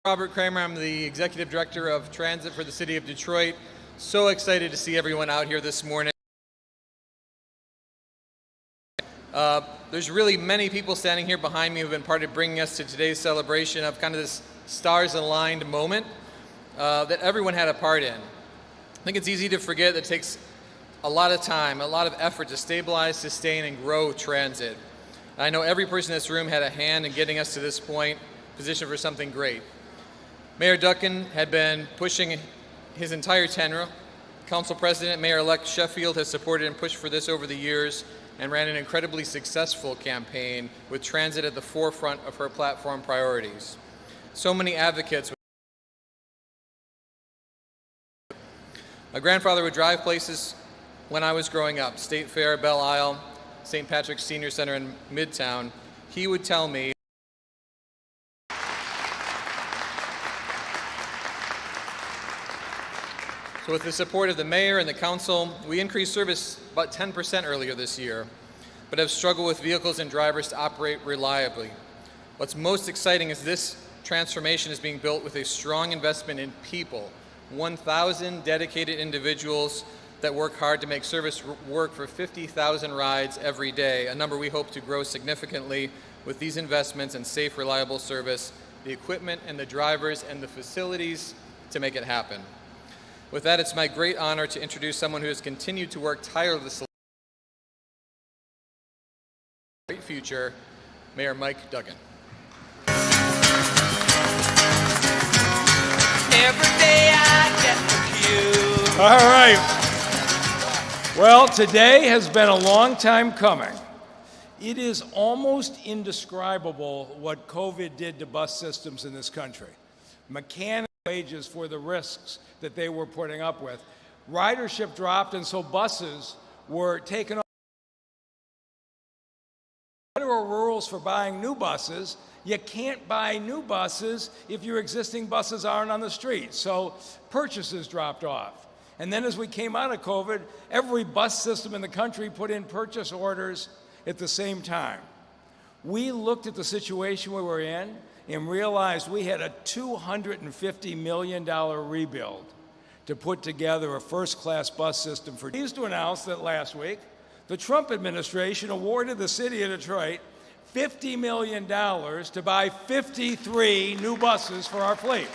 Robert Kramer. I'm the Executive Director of Transit for the City of Detroit. So excited to see everyone out here this morning. There's really many people standing here behind me who have been part of bringing us to today's celebration of kind of this stars-aligned moment that everyone had a part in. I think it's easy to forget that it takes a lot of time, a lot of effort to stabilize, sustain, and grow transit. And I know every person in this room had a hand in getting us to this point, positioned for something great. Mayor Dugen had been pushing his entire tenure. Council President, Mayor-elect Sheffield has supported and pushed for this over the years and ran an incredibly successful campaign with transit at the forefront of her platform priorities. So many advocates. My grandfather would drive places when I was growing up, State Fair, Belle Isle, St. Patrick's Senior Center in Midtown. He would tell me, so with the support of the mayor and the council, we increased service about 10% earlier this year, but have struggled with vehicles and drivers to operate reliably. What's most exciting is this transformation is being built with a strong investment in people, 1,000 dedicated individuals that work hard to make service work for 50,000 rides every day, a number we hope to grow significantly with these investments in safe, reliable service, the equipment and the drivers and the facilities to make it happen. With that, it's my great honor to introduce someone who has continued to work tirelessly for a great future, Mayor Mike Dugen. Every day I get with you. All right. Well, today has been a long time coming. It is almost indescribable what COVID did to bus systems in this country. Mechanic wages for the risks that they were putting up with. Ridership dropped, and so buses were taken off. Federal rules for buying new buses. You can't buy new buses if your existing buses aren't on the street. So purchases dropped off. And then as we came out of COVID, every bus system in the country put in purchase orders at the same time. We looked at the situation we were in and realized we had a $250 million rebuild to put together a first-class bus system. Pleased to announce that last week, the Trump administration awarded the city of Detroit $50 million to buy 53 new buses for our fleet.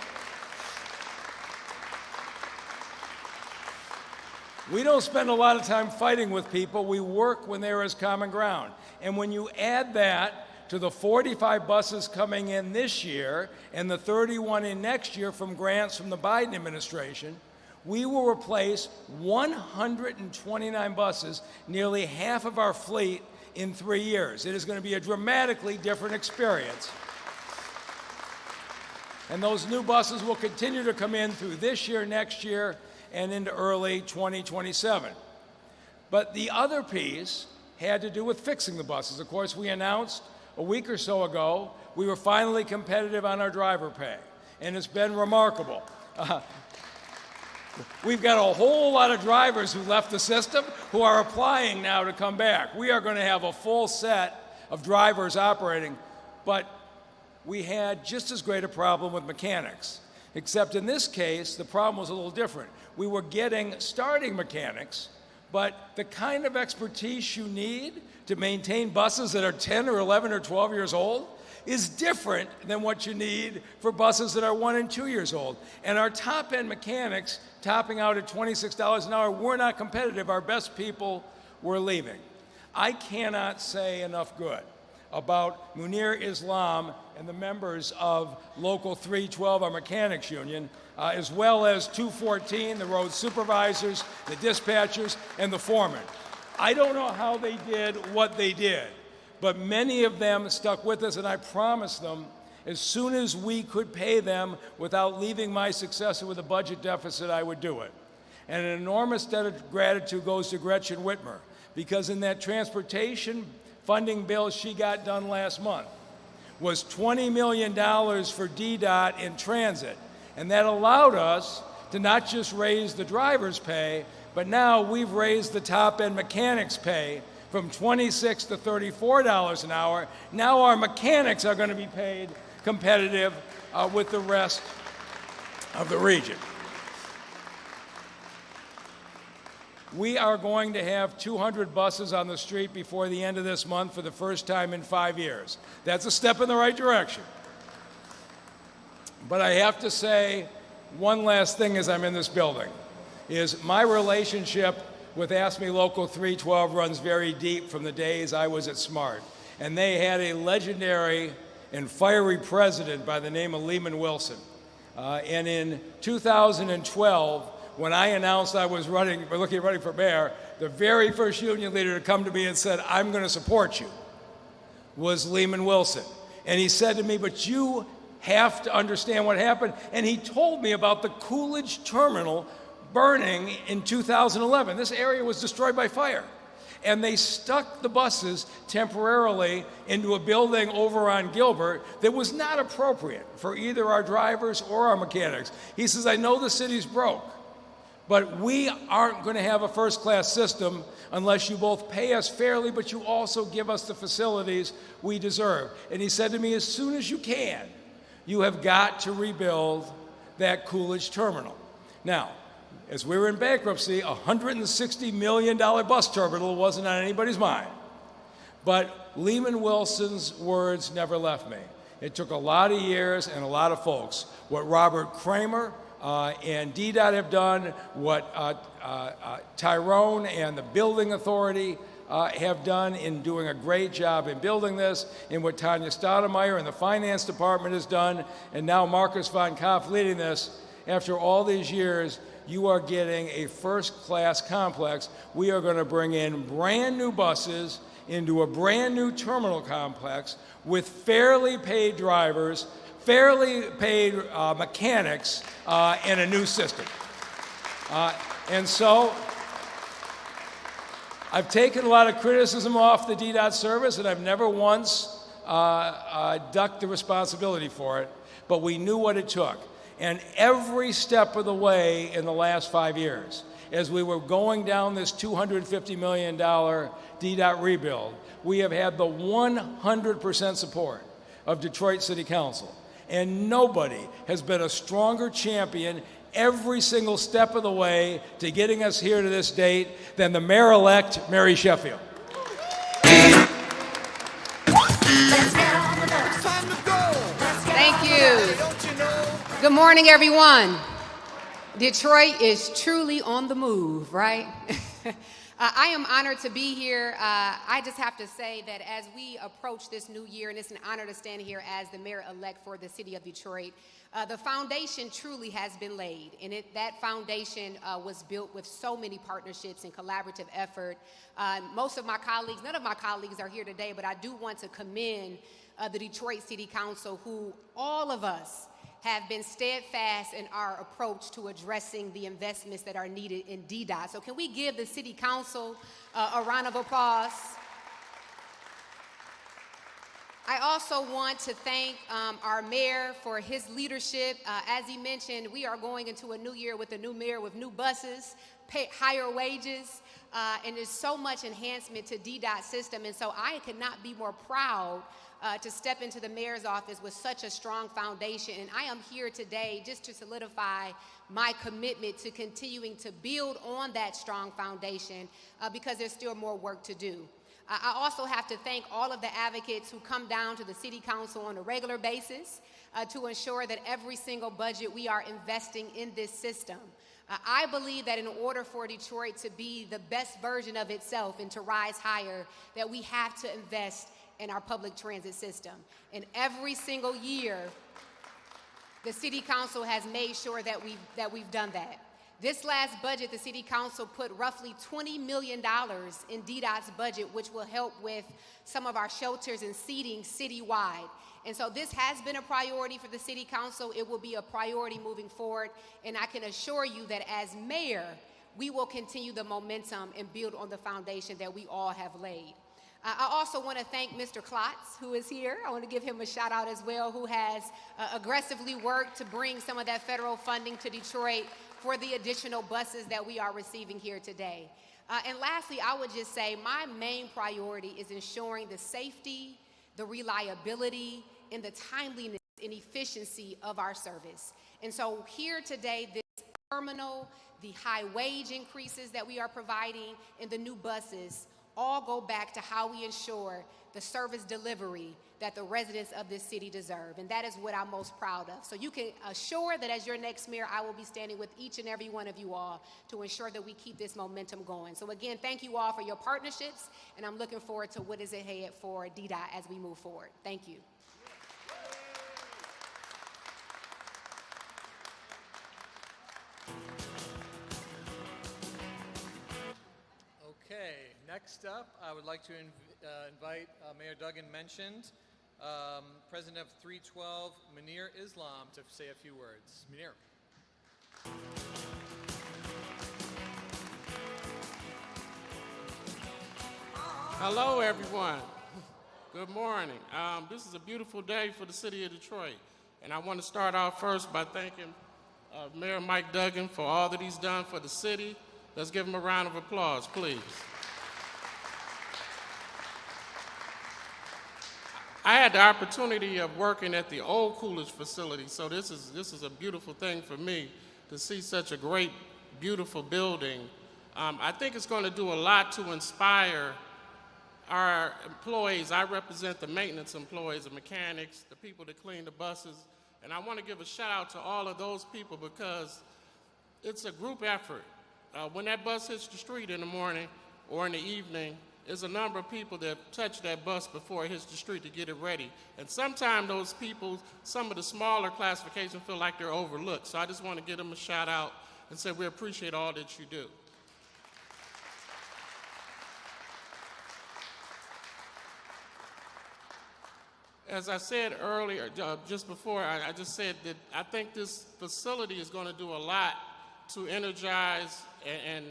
We don't spend a lot of time fighting with people. We work when there is common ground. And when you add that to the 45 buses coming in this year and the 31 in next year from grants from the Biden administration, we will replace 129 buses, nearly half of our fleet, in 3 years. It is going to be a dramatically different experience. And those new buses will continue to come in through this year, next year, and into early 2027. But the other piece had to do with fixing the buses. Of course, we announced a week or so ago we were finally competitive on our driver pay, and it's been remarkable. We've got a whole lot of drivers who left the system who are applying now to come back. We are going to have a full set of drivers operating, but we had just as great a problem with mechanics, except in this case, the problem was a little different. We were getting starting mechanics, but the kind of expertise you need to maintain buses that are 10 or 11 or 12 years old is different than what you need for buses that are 1 and 2 years old. And our top-end mechanics, topping out at $26 an hour, were not competitive. Our best people were leaving. I cannot say enough good about Munir Islam and the members of Local 312, our mechanics union, as well as 214, the road supervisors, the dispatchers, and the foremen. I don't know how they did what they did, but many of them stuck with us, and I promised them as soon as we could pay them without leaving my successor with a budget deficit, I would do it. And an enormous debt of gratitude goes to Gretchen Whitmer, because in that transportation funding bill she got done last month was $20 million for DDOT in transit. And that allowed us to not just raise the driver's pay, but now we've raised the top-end mechanics' pay from $26 to $34 an hour. Now our mechanics are going to be paid competitive with the rest of the region. We are going to have 200 buses on the street before the end of this month for the first time in 5 years. That's a step in the right direction. But I have to say one last thing as I'm in this building, is my relationship with Ask Me Local 312 runs very deep from the days I was at SMART. And they had a legendary and fiery president by the name of Lehman Wilson. And in 2012, when I announced I was running for mayor, the very first union leader to come to me and said, "I'm going to support you," was Lehman Wilson. And he said to me, "But you have to understand what happened." And he told me about the Coolidge Terminal burning in 2011. This area was destroyed by fire. And they stuck the buses temporarily into a building over on Gilbert that was not appropriate for either our drivers or our mechanics. He says, "I know the city's broke, but we aren't going to have a first-class system unless you both pay us fairly, but you also give us the facilities we deserve." And he said to me, "As soon as you can, you have got to rebuild that Coolidge Terminal." Now, as we were in bankruptcy, a $160 million bus terminal wasn't on anybody's mind. But Lehman Wilson's words never left me. It took a lot of years and a lot of folks. What Robert Kramer and DDOT have done, what Tyrone and the Building Authority have done in doing a great job in building this, and what Tanya Stoudemire and the Finance Department has done, and now Marcus von Kopf leading this, after all these years, you are getting a first-class complex. We are going to bring in brand new buses into a brand new terminal complex with fairly paid drivers, fairly paid mechanics, and a new system. And so I've taken a lot of criticism off the DDOT service, and I've never once ducked the responsibility for it, but we knew what it took. And every step of the way in the last 5 years, as we were going down this $250 million DDOT rebuild, we have had the 100% support of Detroit City Council. And nobody has been a stronger champion every single step of the way to getting us here to this date than the mayor-elect, Mary Sheffield. Thank you. Good morning, everyone. Detroit is truly on the move, right? I am honored to be here. I just have to say that as we approach this new year, and it's an honor to stand here as the mayor-elect for the city of Detroit, the foundation truly has been laid, and that foundation was built with so many partnerships and collaborative effort. Most of my colleagues, none of my colleagues are here today, but I do want to commend the Detroit City Council, who all of us have been steadfast in our approach to addressing the investments that are needed in DDOT. So can we give the City Council a round of applause? I also want to thank our mayor for his leadership. As he mentioned, we are going into a new year with a new mayor with new buses, higher wages, and there's so much enhancement to DDOT system. And so I could not be more proud to step into the mayor's office with such a strong foundation. And I am here today just to solidify my commitment to continuing to build on that strong foundation because there's still more work to do. I also have to thank all of the advocates who come down to the City Council on a regular basis to ensure that every single budget we are investing in this system. I believe that in order for Detroit to be the best version of itself and to rise higher, that we have to invest in our public transit system. And every single year, the City Council has made sure that we've done that. This last budget, the City Council put roughly $20 million in DDOT's budget, which will help with some of our shelters and seating citywide. And so this has been a priority for the City Council. It will be a priority moving forward. And I can assure you that as mayor, we will continue the momentum and build on the foundation that we all have laid. I also want to thank Mr. Klotz, who is here. I want to give him a shout out as well, who has aggressively worked to bring some of that federal funding to Detroit for the additional buses that we are receiving here today. And lastly, I would just say my main priority is ensuring the safety, the reliability, and the timeliness and efficiency of our service. And so here today, this terminal, the high wage increases that we are providing, and the new buses all go back to how we ensure the service delivery that the residents of this city deserve. And that is what I'm most proud of. So you can assure that as your next mayor, I will be standing with each and every one of you all to ensure that we keep this momentum going. So again, thank you all for your partnerships, and I'm looking forward to what is ahead for DDOT as we move forward. Thank you. Okay, next up, I would like to invite Mayor Dugen mentioned, President of 312, Munir Islam, to say a few words. Munir. Hello, everyone. Good morning. This is a beautiful day for the city of Detroit, and I want to start off first by thanking Mayor Mike Dugen for all that he's done for the city. Let's give him a round of applause, please. I had the opportunity of working at the old Coolidge facility, so this is a beautiful thing for me to see such a great, beautiful building. I think it's going to do a lot to inspire our employees. I represent the maintenance employees, the mechanics, the people that clean the buses, and I want to give a shout out to all of those people because it's a group effort. When that bus hits the street in the morning or in the evening, there's a number of people that touch that bus before it hits the street to get it ready. And sometimes those people, some of the smaller classifications feel like they're overlooked. So I just want to give them a shout out and say we appreciate all that you do. As I said earlier, just before, I just said that I think this facility is going to do a lot to energize and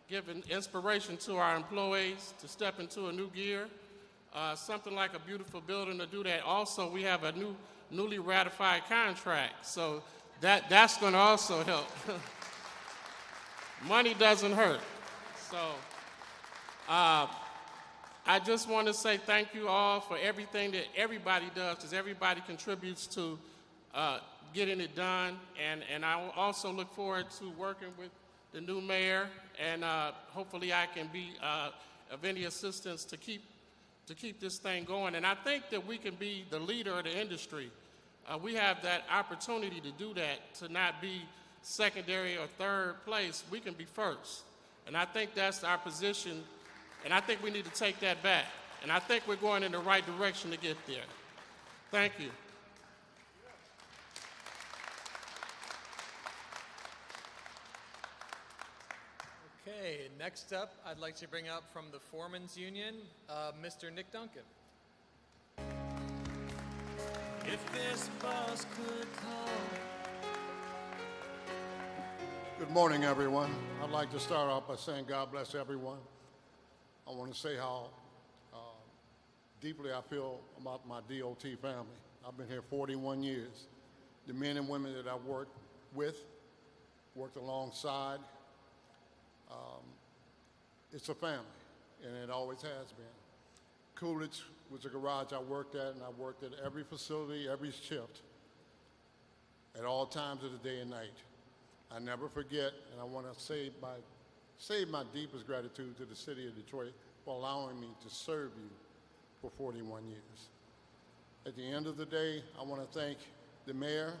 give an inspiration to our employees to step into a new gear. Something like a beautiful building to do that. Also, we have a newly ratified contract, so that's going to also help. Money doesn't hurt. So I just want to say thank you all for everything that everybody does, because everybody contributes to getting it done. And I will also look forward to working with the new mayor, and hopefully I can be of any assistance to keep this thing going. And I think that we can be the leader of the industry. We have that opportunity to do that, to not be secondary or third place. We can be first. And I think that's our position, and I think we need to take that back. And I think we're going in the right direction to get there. Thank you. Okay, next up, I'd like to bring up from the Foreman's Union, Mr. Nick Duncan. If this bus could come. Good morning, everyone. I'd like to start off by saying God bless everyone. I want to say how deeply I feel about my DOT family. I've been here 41 years. The men and women that I've worked with, worked alongside, it's a family, and it always has been. Coolidge was a garage I worked at, and I worked at every facility, every shift, at all times of the day and night. I never forget, and I want to say my deepest gratitude to the city of Detroit for allowing me to serve you for 41 years. At the end of the day, I want to thank the mayor.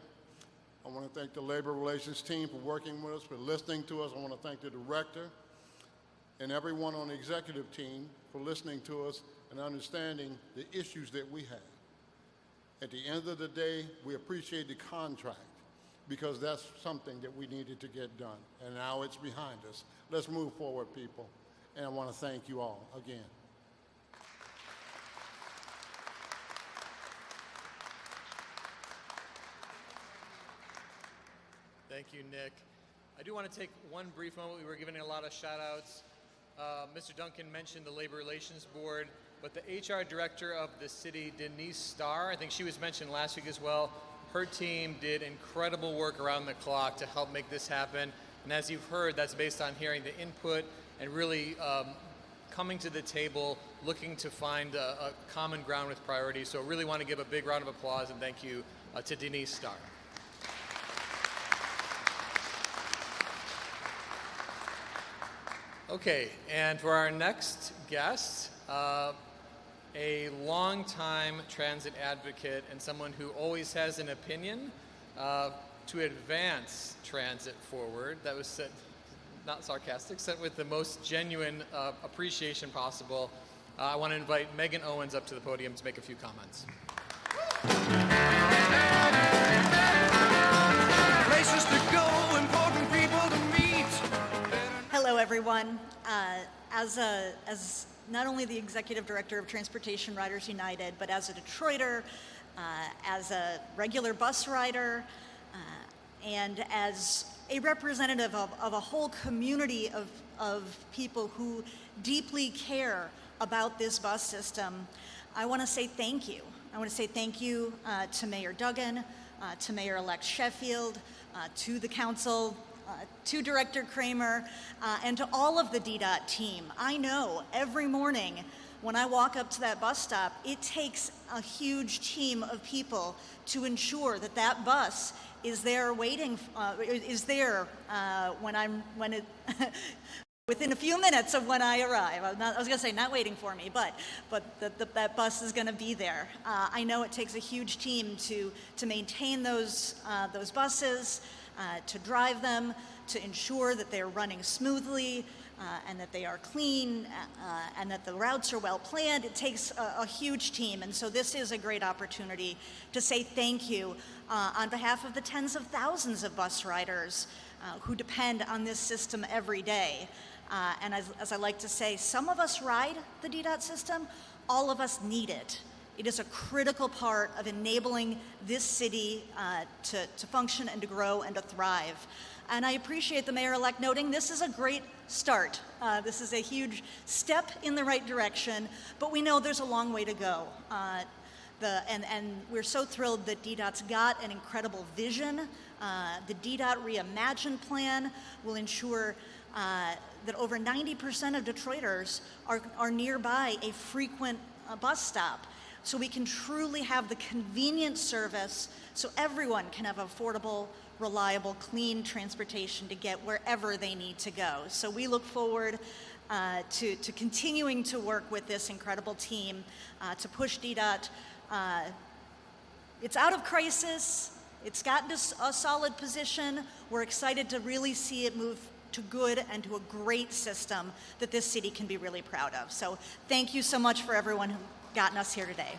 I want to thank the labor relations team for working with us, for listening to us. I want to thank the director and everyone on the executive team for listening to us and understanding the issues that we have. At the end of the day, we appreciate the contract because that's something that we needed to get done, and now it's behind us. Let's move forward, people, and I want to thank you all again. Thank you, Nick. I do want to take one brief moment. We were giving a lot of shout outs. Mr. Duncan mentioned the Labor Relations Board, but the HR director of the city, Denise Starr, I think she was mentioned last week as well. Her team did incredible work around the clock to help make this happen. And as you've heard, that's based on hearing the input and really coming to the table, looking to find a common ground with priorities. So really want to give a big round of applause and thank you to Denise Starr. Okay, and for our next guest, a longtime transit advocate and someone who always has an opinion to advance transit forward. That was said, not sarcastic, said with the most genuine appreciation possible. I want to invite Megan Owens up to the podium to make a few comments. Places to go, important people to meet. Hello, everyone. As not only the Executive Director of Transportation Riders United, but as a Detroiter, as a regular bus rider, and as a representative of a whole community of people who deeply care about this bus system, I want to say thank you. I want to say thank you to Mayor Dugen, to Mayor-elect Sheffield, to the council, to Director Kramer, and to all of the DDOT team. I know every morning when I walk up to that bus stop, it takes a huge team of people to ensure that that bus is there waiting, when it within a few minutes of when I arrive. I was going to say not waiting for me, but that bus is going to be there. I know it takes a huge team to maintain those buses, to drive them, to ensure that they're running smoothly, and that they are clean, and that the routes are well planned. It takes a huge team, and so this is a great opportunity to say thank you on behalf of the tens of thousands of bus riders who depend on this system every day. And as I like to say, some of us ride the DDOT system, all of us need it. It is a critical part of enabling this city to function and to grow and to thrive. And I appreciate the mayor-elect noting this is a great start. This is a huge step in the right direction, but we know there's a long way to go. And we're so thrilled that DDOT's got an incredible vision. The DDOT Reimagined plan will ensure that over 90% of Detroiters are nearby a frequent bus stop. So we can truly have the convenient service so everyone can have affordable, reliable, clean transportation to get wherever they need to go. So we look forward to continuing to work with this incredible team to push DDOT. It's out of crisis. It's gotten to a solid position. We're excited to really see it move to good and to a great system that this city can be really proud of. So thank you so much for everyone who's gotten us here today.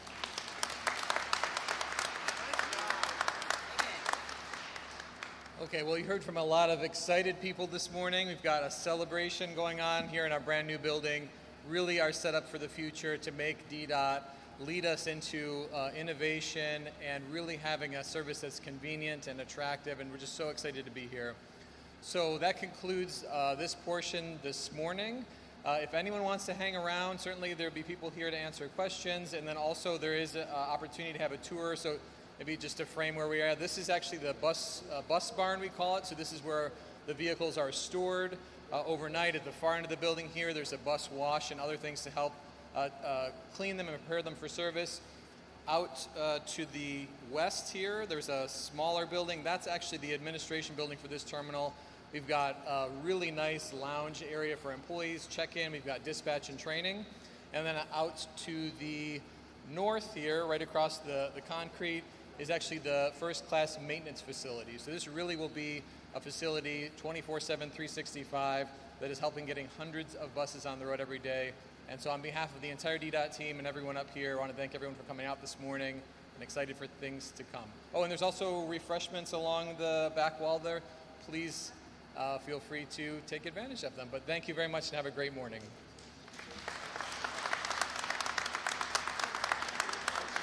Okay, well, you heard from a lot of excited people this morning. We've got a celebration going on here in our brand new building. Really are set up for the future to make DDOT lead us into innovation and really having a service that's convenient and attractive, and we're just so excited to be here. So that concludes this portion this morning. If anyone wants to hang around, certainly there'll be people here to answer questions, and then also there is an opportunity to have a tour. So maybe just to frame where we are, this is actually the bus barn, we call it. So this is where the vehicles are stored overnight. At the far end of the building here, there's a bus wash and other things to help clean them and prepare them for service. Out to the west here, there's a smaller building. That's actually the administration building for this terminal. We've got a really nice lounge area for employees, check-in. We've got dispatch and training. And then out to the north here, right across the concrete, is actually the first-class maintenance facility. So this really will be a facility 24/7, 365 that is helping getting hundreds of buses on the road every day. And so on behalf of the entire DDOT team and everyone up here, I want to thank everyone for coming out this morning and excited for things to come. Oh, and there's also refreshments along the back wall there. Please feel free to take advantage of them. But thank you very much and have a great morning.